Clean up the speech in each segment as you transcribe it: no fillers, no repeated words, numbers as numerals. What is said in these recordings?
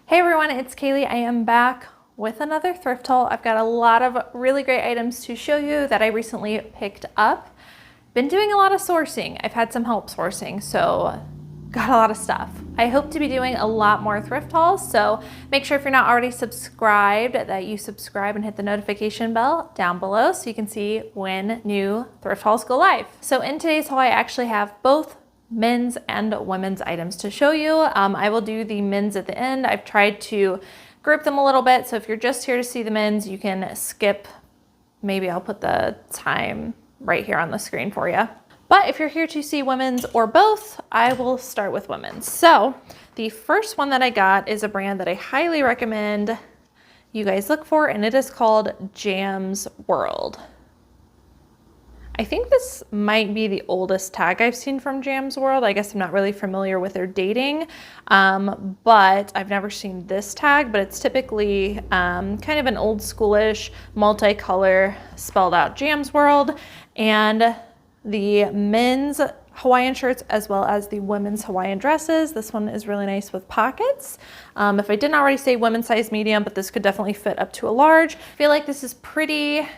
Hey everyone, it's Cayley. I am back with another thrift haul. I've got a lot of really great items to show you that I recently picked up. Been doing a lot of sourcing. I've had some help sourcing, so got a lot of stuff. I hope to be doing a lot more thrift hauls, so make sure if you're not already subscribed that you subscribe and hit the notification bell down below so you can see when new thrift hauls go live. So in today's haul, I actually have both men's and women's items to show you. I will do the men's at the end. I've tried to group them a little bit, so if you're just here to see the men's, you can skip. Maybe I'll put the time right here on the screen for you. But if you're here to see women's or both, I will start with women's. So the first one that I got is a brand that I highly recommend you guys look for, and it is called Jam's World. I think this might be the oldest tag I've seen from Jam's World. I guess I'm not really familiar with their dating, but I've never seen this tag, but it's typically kind of an old schoolish multicolor spelled out Jam's World, and the men's Hawaiian shirts as well as the women's Hawaiian dresses. This one is really nice with pockets. If I didn't already say women's size medium, but this could definitely fit up to a large. I feel like this is pretty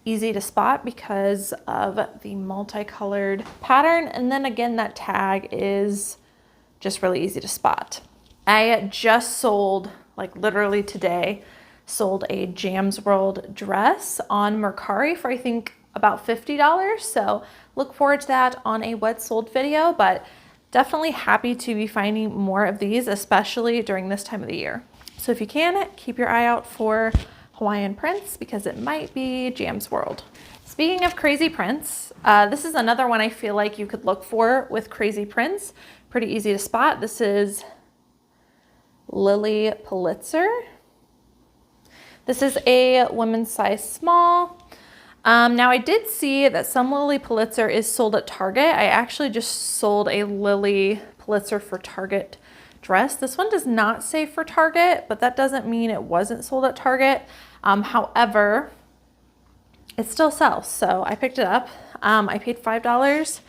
easy to spot because of the multicolored pattern. And then again, that tag is just really easy to spot. I just sold, like literally today, sold a Jam's World dress on Mercari for I think about $50. So look forward to that on a what sold video, but definitely happy to be finding more of these, especially during this time of the year. So if you can, keep your eye out for Hawaiian prints because it might be Jam's World. Speaking of crazy prints, this is another one I feel like you could look for with crazy prints. Pretty easy to spot. This is Lilly Pulitzer. This is a women's size small. Now I did see that some Lilly Pulitzer is sold at Target. I actually just sold a Lilly Pulitzer for Target dress. This one does not say for Target, but that doesn't mean it wasn't sold at Target. However, it still sells, so I picked it up. I paid $5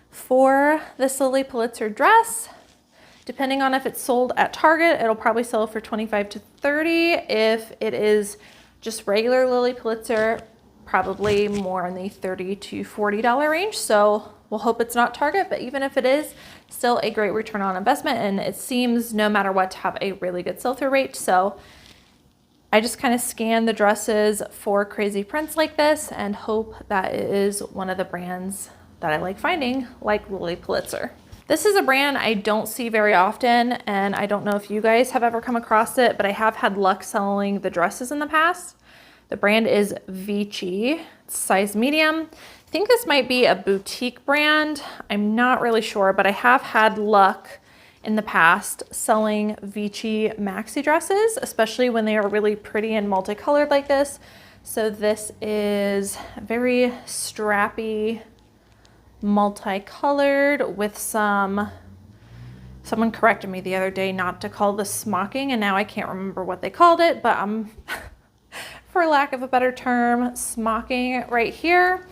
for this Lilly Pulitzer dress. Depending on if it's sold at Target, it'll probably sell for $25 to $30. If it is just regular Lilly Pulitzer, probably more in the $30 to $40 range. So we'll hope it's not Target, but even if it is, still a great return on investment. And it seems no matter what to have a really good sell-through rate. So I just kind of scan the dresses for crazy prints like this and hope that it is one of the brands that I like finding, like Lilly Pulitzer. This is a brand I don't see very often, and I don't know if you guys have ever come across it, but I have had luck selling the dresses in the past. The brand is Vici, size medium. I think this might be a boutique brand. I'm not really sure, but I have had luck in the past selling Vici maxi dresses, especially when they are really pretty and multicolored like this. So this is very strappy, multicolored with someone corrected me the other day not to call this smocking, and now I can't remember what they called it, but for lack of a better term, smocking right here.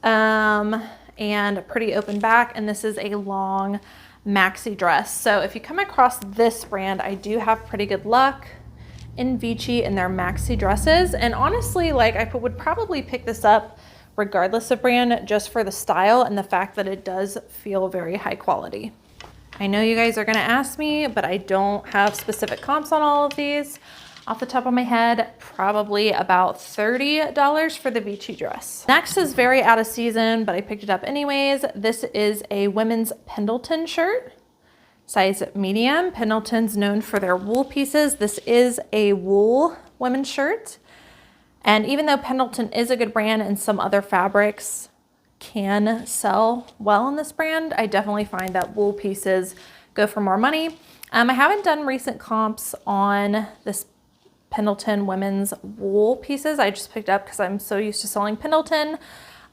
And a pretty open back, and this is a long maxi dress. So if you come across this brand, I do have pretty good luck in Vici and their maxi dresses. And honestly, like I would probably pick this up regardless of brand, just for the style and the fact that it does feel very high quality. I know you guys are gonna ask me, but I don't have specific comps on all of these. Off the top of my head, probably about $30 for the Vici dress. Next is very out of season, but I picked it up anyways. This is a women's Pendleton shirt, size medium. Pendleton's known for their wool pieces. This is a wool women's shirt. And even though Pendleton is a good brand and some other fabrics can sell well in this brand, I definitely find that wool pieces go for more money. I haven't done recent comps on this Pendleton women's wool pieces. I just picked up because I'm so used to selling Pendleton.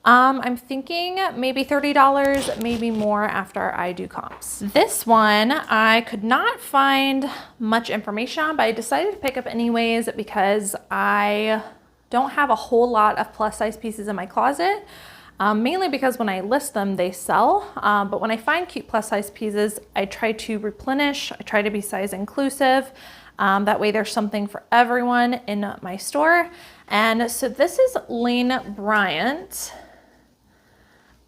I'm thinking maybe $30, maybe more after I do comps. This one I could not find much information on, but I decided to pick up anyways because I don't have a whole lot of plus size pieces in my closet. Mainly because when I list them, they sell. But when I find cute plus size pieces, I try to replenish. I try to be size inclusive. That way there's something for everyone in my store. And so this is Lane Bryant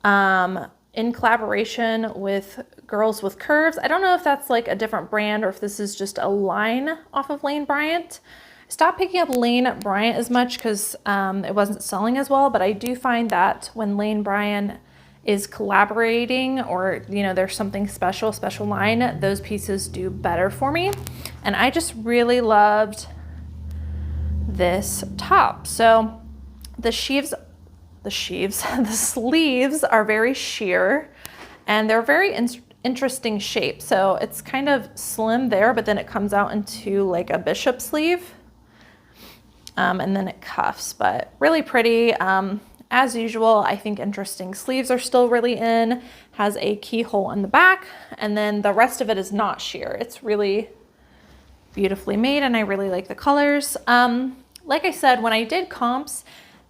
in collaboration with Girls with Curves. I don't know if that's like a different brand or if this is just a line off of Lane Bryant. I stopped picking up Lane Bryant as much because it wasn't selling as well, but I do find that when Lane Bryant is collaborating or, you know, there's something special line, those pieces do better for me. And I just really loved this top. So the sleeves are very sheer and they're very interesting shape. So it's kind of slim there, but then it comes out into like a bishop sleeve. And then it cuffs, but really pretty. As usual, I think interesting sleeves are still really in, has a keyhole in the back, and then the rest of it is not sheer. It's really beautifully made and I really like the colors. Like I said, when I did comps,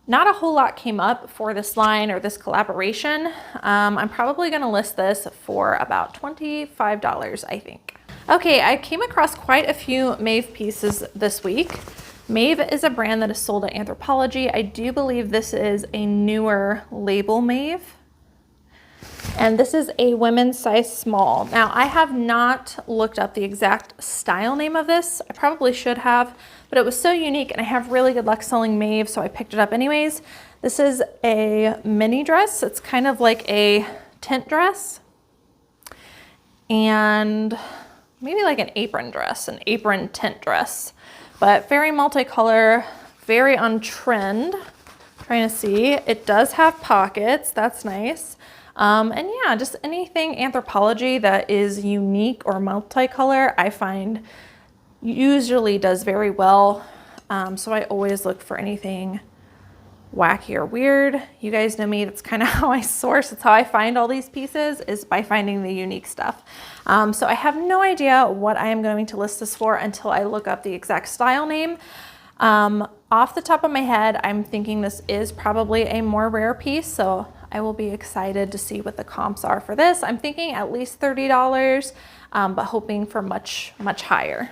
not a whole lot came up for this line or this collaboration. I'm probably gonna list this for about $25, I think. Okay, I came across quite a few Maeve pieces this week. Maeve is a brand that is sold at Anthropologie. I do believe this is a newer label Maeve. And this is a women's size small. Now, I have not looked up the exact style name of this. I probably should have, but it was so unique and I have really good luck selling Maeve, so I picked it up anyways. This is a mini dress. It's kind of like a tent dress and maybe like an apron dress, an apron tent dress. But very multicolor, very on trend. Trying to see, it does have pockets, that's nice. And yeah, just anything Anthropologie that is unique or multicolor, I find usually does very well. So I always look for anything wacky or weird. You guys know me, that's kind of how I source. It's how I find all these pieces, is by finding the unique stuff. So I have no idea what I am going to list this for until I look up the exact style name. Off the top of my head, I'm thinking this is probably a more rare piece, so I will be excited to see what the comps are for this. I'm thinking at least $30, but hoping for much, much higher.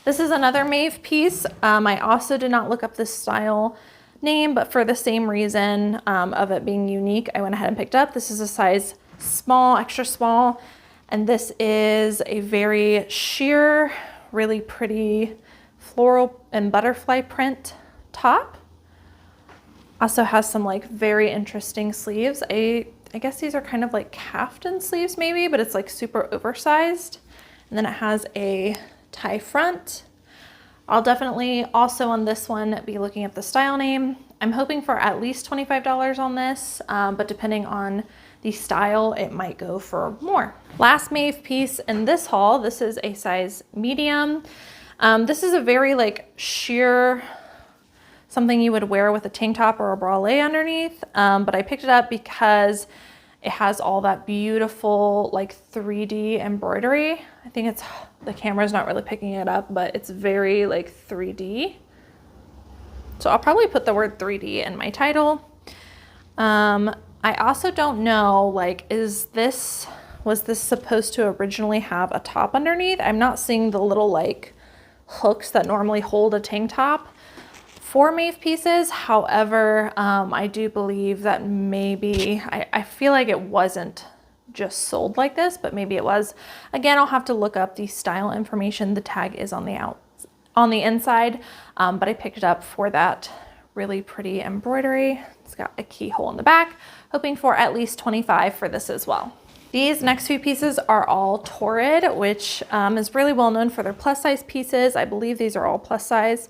This is another Maeve piece. I also did not look up this style name, but for the same reason of it being unique, I went ahead and picked up. This is a size small, extra small, and this is a very sheer, really pretty floral and butterfly print top. Also has some like very interesting sleeves. I guess these are kind of like kaftan sleeves maybe, but it's like super oversized. And then it has a tie front. I'll definitely also on this one be looking at the style name. I'm hoping for at least $25 on this, but depending on the style, it might go for more. Last Maeve piece in this haul, this is a size medium. This is a very like sheer, something you would wear with a tank top or a bralette underneath, but I picked it up because it has all that beautiful like 3D embroidery. I think it's, the camera's not really picking it up, but it's very like 3D. So I'll probably put the word 3D in my title. I also don't know, like, was this supposed to originally have a top underneath? I'm not seeing the little like hooks that normally hold a tank top for Maeve pieces. However, I do believe that maybe, I feel like it wasn't just sold like this, but maybe it was. Again, I'll have to look up the style information. The tag is on the inside, but I picked it up for that really pretty embroidery. It's got a keyhole in the back, hoping for at least 25 for this as well. These next few pieces are all Torrid, which is really well known for their plus size pieces. I believe these are all plus size.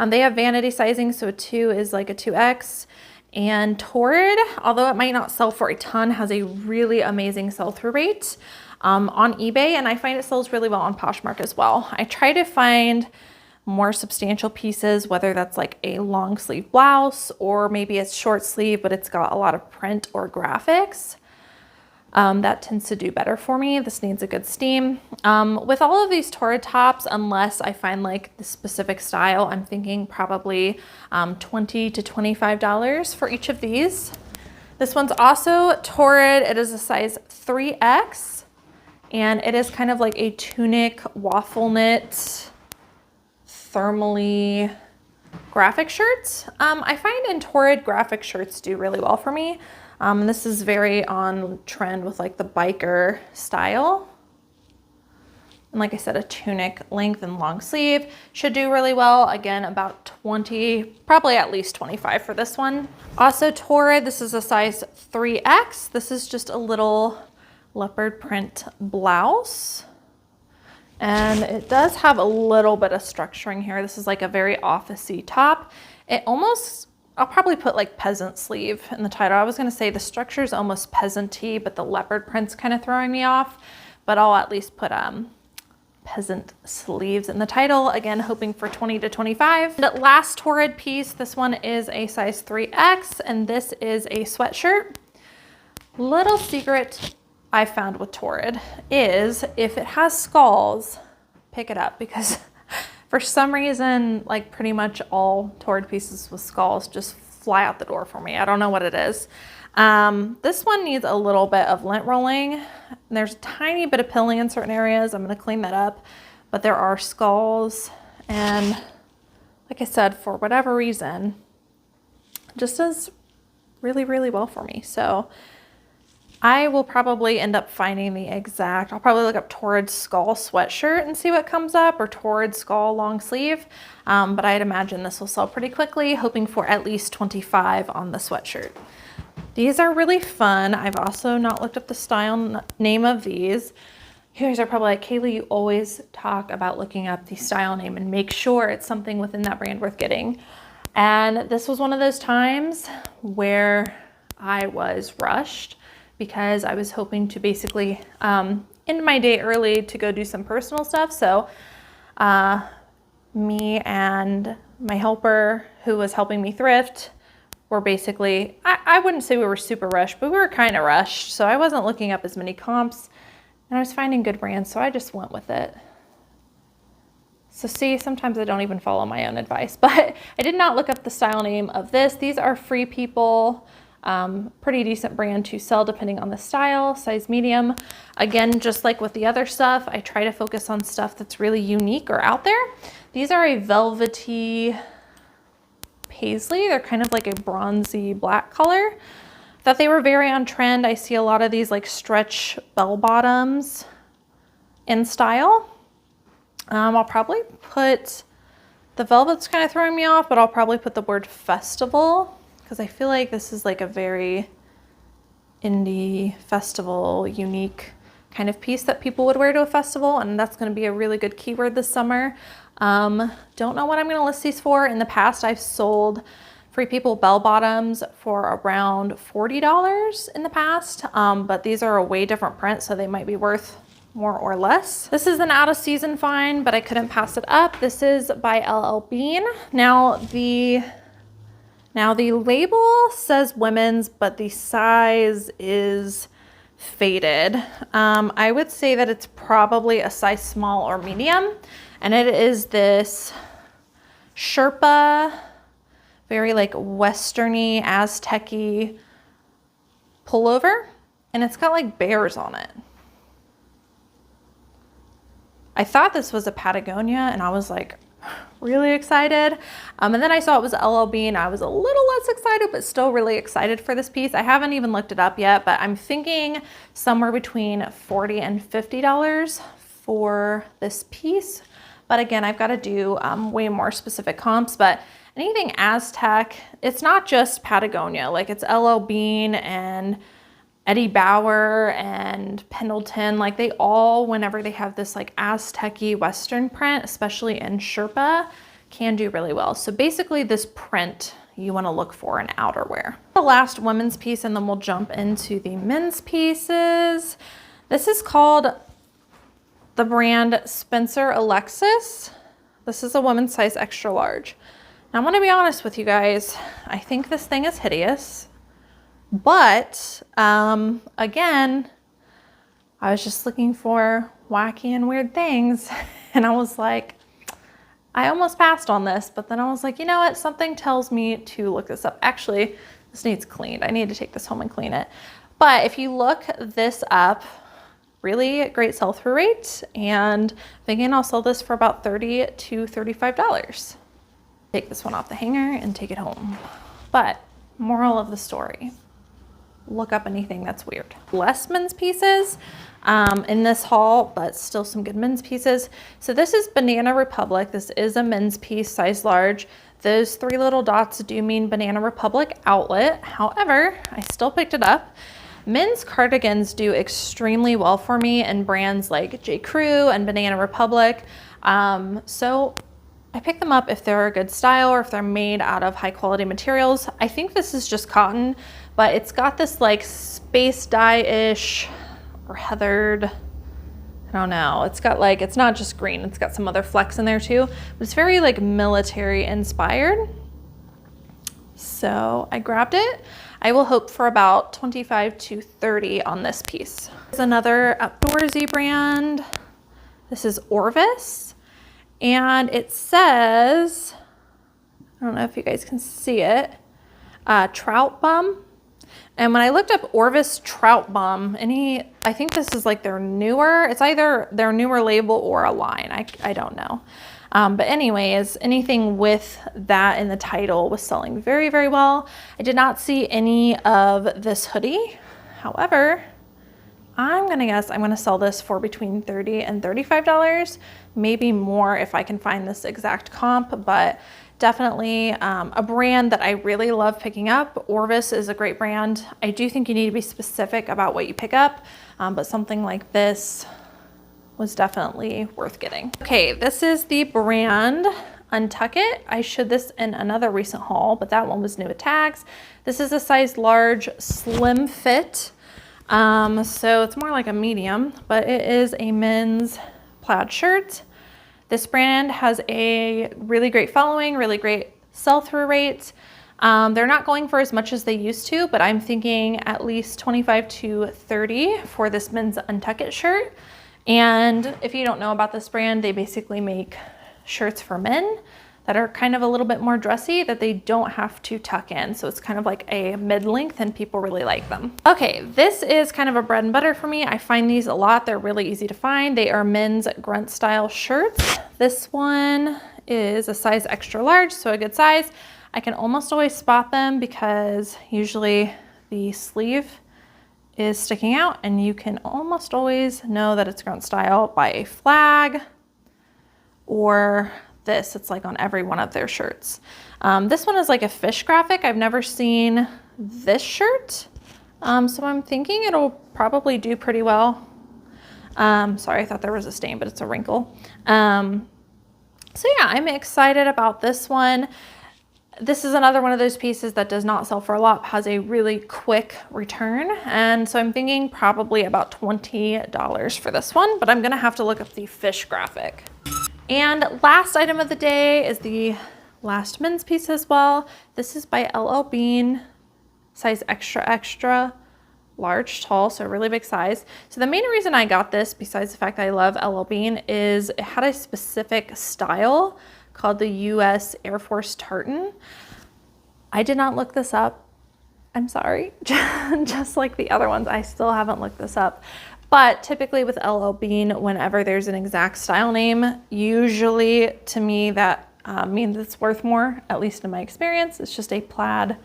They have vanity sizing, so a 2 is like a 2X. And Torrid, although it might not sell for a ton, has a really amazing sell-through rate on eBay, and I find it sells really well on Poshmark as well. I try to find more substantial pieces, whether that's like a long sleeve blouse or maybe it's short sleeve, but it's got a lot of print or graphics. That tends to do better for me. This needs a good steam. With all of these Torrid tops, unless I find like the specific style, I'm thinking probably $20 to $25 for each of these. This one's also Torrid. It is a size 3X, and it is kind of like a tunic waffle knit thermally graphic shirts. I find in Torrid graphic shirts do really well for me. This is very on trend with like the biker style. And like I said, a tunic length and long sleeve should do really well. Again, about 20, probably at least 25 for this one. Also Torrid, this is a size 3X. This is just a little leopard print blouse. And it does have a little bit of structuring here. This is like a very office-y top. It almost, I'll probably put like peasant sleeve in the title. I was gonna say the structure is almost peasant-y, but the leopard print's kind of throwing me off. But I'll at least put peasant sleeves in the title, again hoping for 20 to 25. The last Torrid piece, this one is a size 3X, and this is a sweatshirt. Little secret I found with Torrid is if it has skulls, pick it up, because for some reason like pretty much all Torrid pieces with skulls just fly out the door for me. I don't know what it is. This one needs a little bit of lint rolling. There's a tiny bit of pilling in certain areas. I'm going to clean that up, but there are skulls, and like I said, for whatever reason, it just does really, really well for me. So I will probably end up finding the exact, I'll probably look up Torrid skull sweatshirt and see what comes up, or Torrid skull long sleeve. But I'd imagine this will sell pretty quickly, hoping for at least 25 on the sweatshirt. These are really fun. I've also not looked up the style name of these. You guys are probably like, Cayley, you always talk about looking up the style name and make sure it's something within that brand worth getting. And this was one of those times where I was rushed because I was hoping to basically end my day early to go do some personal stuff. So me and my helper who was helping me thrift were basically, I wouldn't say we were super rushed, but we were kind of rushed. So I wasn't looking up as many comps, and I was finding good brands, so I just went with it. So see, sometimes I don't even follow my own advice, but I did not look up the style name of this. These are Free People, pretty decent brand to sell depending on the style, size medium. Again, just like with the other stuff, I try to focus on stuff that's really unique or out there. These are a velvety paisley. They're kind of like a bronzy black color. Thought they were very on trend. I see a lot of these like stretch bell bottoms in style. I'll probably put, the velvet's kind of throwing me off, but I'll probably put the word festival, because I feel like this is like a very indie festival, unique kind of piece that people would wear to a festival, and that's going to be a really good keyword this summer. Don't know what I'm going to list these for. In the past, I've sold Free People bell bottoms for around $40 in the past, but these are a way different print, so they might be worth more or less. This is an out of season find, but I couldn't pass it up. This is by LL Bean. Now the label says women's, but the size is faded. I would say that it's probably a size small or medium, and it is this Sherpa, very like westerny, Aztec-y pullover, and it's got like bears on it. I thought this was a Patagonia, and I was like really excited. And then I saw it was LL Bean. I was a little less excited, but still really excited for this piece. I haven't even looked it up yet, but I'm thinking somewhere between $40 and $50 for this piece. But again, I've got to do way more specific comps, but anything Aztec, it's not just Patagonia, like it's LL Bean and Eddie Bauer and Pendleton, like they all, whenever they have this like Aztec-y Western print, especially in Sherpa, can do really well. So basically this print you want to look for in outerwear. The last women's piece, and then we'll jump into the men's pieces. This is called the brand Spencer Alexis. This is a women's size extra large. Now I'm going to be honest with you guys. I think this thing is hideous. But again, I was just looking for wacky and weird things, and I was like, I almost passed on this, but then I was like, you know what? Something tells me to look this up. Actually, this needs cleaned. I need to take this home and clean it. But if you look this up, really great sell-through rate, and thinking I'll sell this for about $30 to $35. Take this one off the hanger and take it home. But moral of the story, look up anything that's weird. Less men's pieces in this haul, but still some good men's pieces. So this is Banana Republic. This is a men's piece, size large. Those 3 little dots do mean Banana Republic outlet. However, I still picked it up. Men's cardigans do extremely well for me in brands like J. Crew and Banana Republic. So I pick them up if they're a good style or if they're made out of high quality materials. I think this is just cotton, but it's got this like space dye-ish or heathered, I don't know. It's got like, it's not just green, it's got some other flecks in there too, but it's very like military inspired. So I grabbed it. I will hope for about 25 to 30 on this piece. There's another outdoorsy brand. This is Orvis, and it says, I don't know if you guys can see it, Trout Bum. And when I looked up Orvis Trout Bum, I think this is like their newer, it's either their newer label or a line, I don't know. But anyways, anything with that in the title was selling very, very well. I did not see any of this hoodie. However, I'm gonna guess I'm gonna sell this for between $30 and $35, maybe more if I can find this exact comp, but definitely a brand that I really love picking up. Orvis is a great brand. I do think you need to be specific about what you pick up, but something like this was definitely worth getting. Okay, this is the brand Untuckit. I showed this in another recent haul, but that one was new with tags. This is a size large, slim fit. So it's more like a medium, but it is a men's plaid shirt. This brand has a really great following, really great sell-through rate. They're not going for as much as they used to, but I'm thinking at least 25 to 30 for this men's Untuckit shirt. And if you don't know about this brand, they basically make shirts for men that are kind of a little bit more dressy that they don't have to tuck in. So it's kind of like a mid-length and people really like them. Okay, this is kind of a bread and butter for me. I find these a lot. They're really easy to find. They are men's grunt style shirts. This one is a size extra large, so a good size. I can almost always spot them because usually the sleeve is sticking out and you can almost always know that it's grunt style by a flag or this. It's like on every one of their shirts. This one is like a fish graphic. I've never seen this shirt. So I'm thinking it'll probably do pretty well. Sorry, I thought there was a stain, but it's a wrinkle. So yeah, I'm excited about this one. This is another one of those pieces that does not sell for a lot, has a really quick return. And so I'm thinking probably about $20 for this one, but I'm gonna have to look up the fish graphic. And last item of the day is the last men's piece as well. This is by LL Bean, size extra, extra large, tall, so a really big size. So the main reason I got this, besides the fact that I love LL Bean, is it had a specific style called the US Air Force tartan. I did not look this up. I'm sorry. Just like the other ones, I still haven't looked this up. But typically with LL Bean, whenever there's an exact style name, usually to me that means it's worth more, at least in my experience. It's just a plaid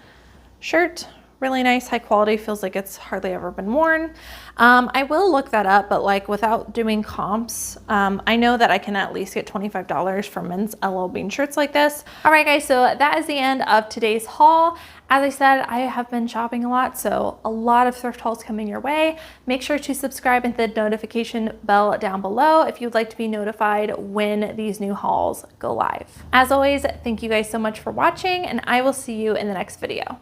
shirt. Really nice, high quality, feels like it's hardly ever been worn. I will look that up, but like without doing comps, I know that I can at least get $25 for men's LL Bean shirts like this. All right guys, so that is the end of today's haul. As I said, I have been shopping a lot, so a lot of thrift hauls coming your way. Make sure to subscribe and hit the notification bell down below if you'd like to be notified when these new hauls go live. As always, thank you guys so much for watching, and I will see you in the next video.